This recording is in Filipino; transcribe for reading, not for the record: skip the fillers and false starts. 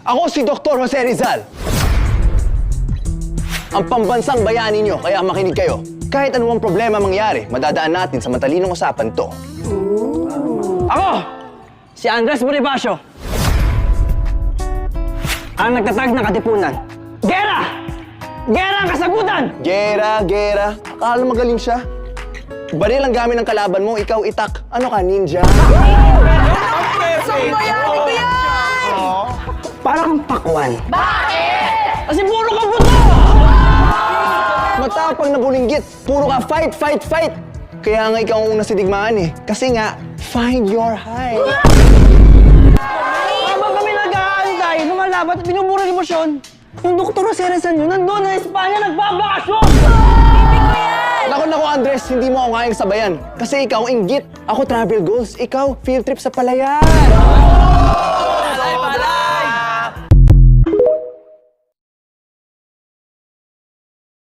Ako si Dr. Jose Rizal. Ang pambansang bayani nyo, kaya makinig kayo. Kahit anumang problema mangyari, madadaan natin sa matalinong usapan to. Ako! Si Andres Bonifacio. Ang nagtatag ng Katipunan. Gera! Gera ang kasagutan! Gera. Akala magaling siya. Baril ang gamit ng kalaban mo, ikaw itak. Ano ka, ninja? Para kang pakwan. Bakit? Kasi puro ka buto! Matapang na bulinggit. Puro ka fight. Kaya nga ikaw ang una sa digmaan eh. Kasi nga, find your height. Habang kami nag-aantay, lumalaban at binubura ng emosyon, yung Dr. Jose Rizal nyo, nandun na Espanya, nagbabakasyon! Naku, Andres, hindi mo ako ngayang sabayan. Kasi ikaw, inggit. Ako, travel goals. Ikaw, field trip sa palayan. Palay!